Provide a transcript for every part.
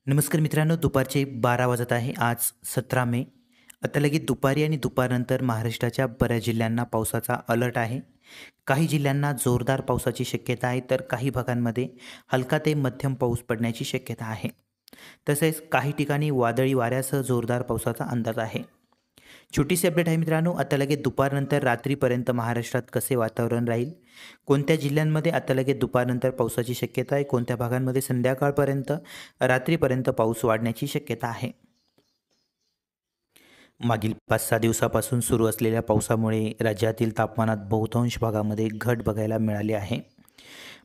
नमस्कार मित्रांनो, दुपारचे 12 वाजत आहे. आज 17 मे. आता लगेच दुपारी आणि दुपारनंतर महाराष्ट्राच्या बऱ्याच जिल्ह्यांना पावसाचा अलर्ट आहे. काही जिल्ह्यांना जोरदार पावसाची शक्यता आहे, तर काही भागांमध्ये हलका ते मध्यम पाऊस पडण्याची शक्यता आहे. तसेच काही ठिकाणी वादळी वाऱ्यासह जोरदार पावसाचा अंदाज आहे. छोटीशी अपडेट आहे मित्रांनो, आता लगेच दुपारनंतर रात्रीपर्यंत महाराष्ट्रात कसे वातावरण राहील, कोणत्या जिल्ह्यांमध्ये आता लगेच दुपारनंतर पावसाची शक्यता आहे, कोणत्या भागांमध्ये संध्याकाळपर्यंत रात्रीपर्यंत पाऊस वाढण्याची शक्यता आहे. मागील 5-6 दिवसापासून सुरू असलेल्या पावसामुळे राज्यातील तापमानात बहुतांश भागामध्ये घट बघायला मिळाली आहे.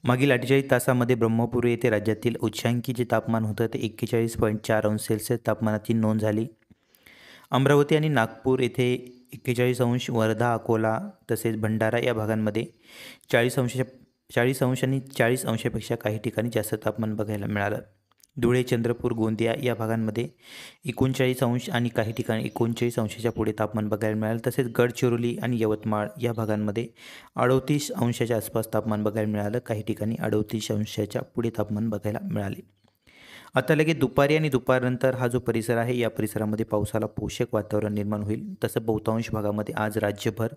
मागील 48 तासामध्ये ब्रह्मपुरी येथे राज्यातील उच्चांकी जे तापमान होतं ते 41.4 अंश सेल्सिअस तापमानाची नोंद झाली. अमरावती आणि नागपूर येथे 41 अंश, वर्धा, अकोला तसेच भंडारा या भागांमध्ये 40 अंश आणि 40 अंशापेक्षा काही ठिकाणी जास्त तापमान बघायला मिळालं. धुळे, चंद्रपूर, गोंदिया या भागांमध्ये 39 अंश आणि काही ठिकाणी 39 अंशाच्या पुढे तापमान बघायला मिळालं. तसेच गडचिरोली आणि यवतमाळ या भागांमध्ये 38 अंशाच्या आसपास तापमान बघायला मिळालं. काही ठिकाणी 38 अंशाच्या पुढे तापमान बघायला मिळाले. आता लगेच दुपारी आणि दुपारनंतर हा जो परिसर आहे या परिसरामध्ये पावसाला पोषक वातावरण निर्माण होईल. तसं बहुतांश भागामध्ये आज राज्यभर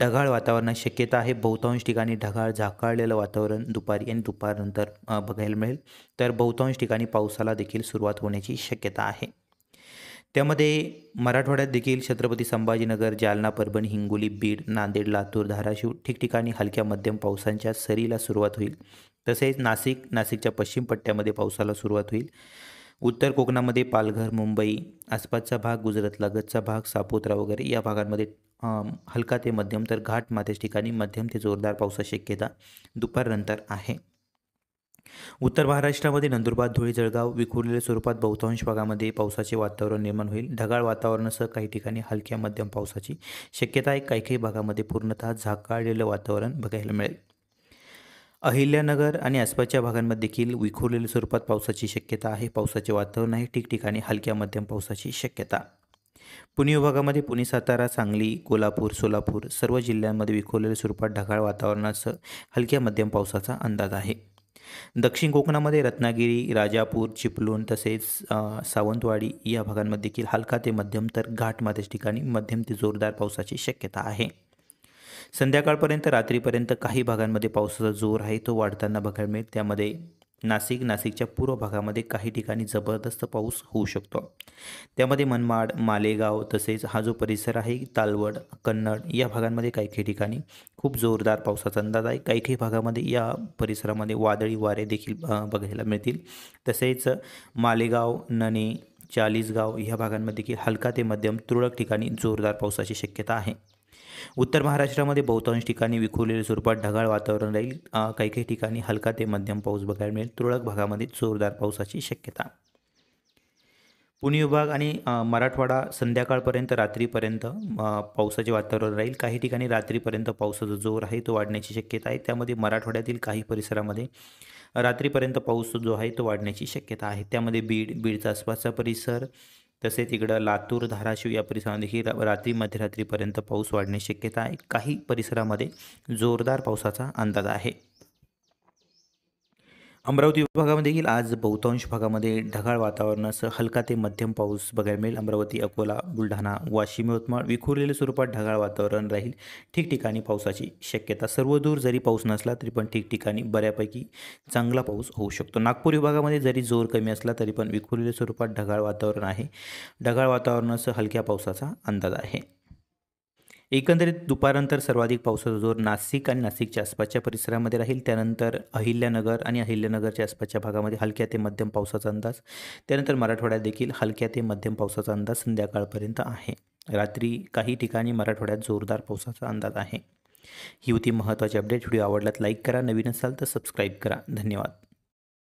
ढगाळ वातावरणाची शक्यता आहे. बहुतांश ठिकाणी ढगाळ झाकाळलेलं वातावरण दुपारी आणि दुपारनंतर बघायला मिळेल. तर बहुतांश ठिकाणी पावसाला देखील सुरुवात होण्याची शक्यता आहे. त्यामध्ये मराठवाड्यात देखील छत्रपती संभाजीनगर, जालना, परभणी, हिंगोली, बीड, नांदेड, लातूर, धाराशिव ठिकठिकाणी हलक्या मध्यम पावसांच्या सरीला सुरुवात होईल. तसेच नाशिकच्या पश्चिम पट्ट्यामध्ये पावसाला सुरुवात होईल. उत्तर कोकणामध्ये पालघर, मुंबई आसपासचा भाग, गुजरातलगतचा भाग, सापुत्रा वगैरे या भागांमध्ये हलका ते मध्यम, तर घाट माथ्याच्या ठिकाणी मध्यम ते जोरदार पावसाची शक्यता दुपारनंतर आहे. उत्तर महाराष्ट्रामध्ये नंदुरबार, धुळे, जळगाव विखुरलेल्या स्वरूपात बहुतांश भागामध्ये पावसाचे वातावरण निर्माण होईल. ढगाळ वातावरणासह काही ठिकाणी हलक्या मध्यम पावसाची शक्यता आहे. काही भागामध्ये पूर्णतः झाकाळलेलं वातावरण बघायला मिळेल. अहिल्यानगर आणि आसपासच्या भागांमध्ये देखील विखुरलेल्या स्वरूपात पावसाची शक्यता आहे. पावसाचे वातावरण आहे. ठिकठिकाणी हलक्या मध्यम पावसाची शक्यता. पुणे विभागामध्ये पुणे, सातारा, सांगली, कोल्हापूर, सोलापूर सर्व जिल्ह्यांमध्ये विखुरलेल्या स्वरूपात ढगाळ वातावरणासह हलक्या मध्यम पावसाचा अंदाज आहे. दक्षिण कोकणामध्ये रत्नागिरी, राजापूर, चिपळूण तसेच सावंतवाडी या भागांमध्ये देखील हलका ते मध्यम, तर घाटमाथ्याच्या ठिकाणी मध्यम ते जोरदार पावसाची शक्यता आहे. संध्याकाळपर्यंत रात्रीपर्यंत काही भागांमध्ये पावसाचा जोर आहे तो वाढताना बघायला मिळेल. त्यामध्ये नाशिकच्या पूर्व भागामध्ये काही ठिकाणी जबरदस्त पाऊस होऊ शकतो. त्यामध्ये मनमाड, मालेगाव तसेच हा जो परिसर आहे तालवड, कन्नड या भागांमध्ये काही ठिकाणी खूप जोरदार पावसाचा अंदाज आहे. काही भागामध्ये या परिसरामध्ये वादळी वारे देखील बघायला मिळतील. तसेच मालेगाव, नणे, चाळीसगाव या भागांमध्ये देखील हलका ते मध्यम तुरळक ठिकाणी जोरदार पावसाची शक्यता आहे. उत्तर महाराष्ट्रामध्ये बहुतांश ठिकाणी विखुरलेल्या स्वरूपात ढगाळ वातावरण राहील. काही ठिकाणी हलका ते मध्यम पाऊस बघायला मिळेल. तुरळक भागामध्ये जोरदार पावसाची शक्यता. पुणे विभाग आणि मराठवाडा संध्याकाळपर्यंत रात्रीपर्यंत पावसाचे वातावरण राहील. काही ठिकाणी रात्रीपर्यंत पावसाचा जोर आहे तो वाढण्याची शक्यता आहे. त्यामध्ये मराठवाड्यातील काही परिसरामध्ये रात्रीपर्यंत पाऊस जो आहे तो वाढण्याची शक्यता आहे. त्यामध्ये बीडचा आसपासचा परिसर तसेच इकडं लातूर, धाराशिव या परिसरामध्ये रात्री मध्यरात्रीपर्यंत पाऊस वाढण्याची शक्यता आहे. काही परिसरामध्ये जोरदार पावसाचा अंदाज आहे. अमरावती विभागामध्ये देखील आज बहुतांश भागामध्ये ढगाळ वातावरणासह हलका ते मध्यम पाऊस बघायला मिळेल. अमरावती, अकोला, बुलढाणा, वाशिम, यवतमाळ विखुरलेल्या स्वरूपात ढगाळ वातावरण राहील. ठिकठिकाणी पावसाची शक्यता. सर्वदूर जरी पाऊस नसला तरी पण ठिकठिकाणी बऱ्यापैकी चांगला पाऊस होऊ शकतो. नागपूर विभागामध्ये जरी जोर कमी असला तरी पण विखुरलेल्या स्वरूपात ढगाळ वातावरण आहे. ढगाळ वातावरणासह हलक्या पावसाचा अंदाज आहे. एकंदरीत दुपारनंतर सर्वाधिक पावसाचा जोर नाशिक आणि नाशिकच्या आसपासच्या परिसरामध्ये राहील. त्यानंतर अहिल्यानगर आणि अहिल्यानगरच्या आसपासच्या भागामध्ये हलक्या ते मध्यम पावसाचा अंदाज. त्यानंतर मराठवाड्यात देखील हलक्या ते मध्यम पावसाचा अंदाज संध्याकाळपर्यंत आहे. रात्री काही ठिकाणी मराठवाड्यात जोरदार पावसाचा अंदाज आहे. ही होती महत्त्वाची अपडेट. व्हिडिओ आवडल्यास लाईक करा, नवीन असाल तर सबस्क्राईब करा. धन्यवाद.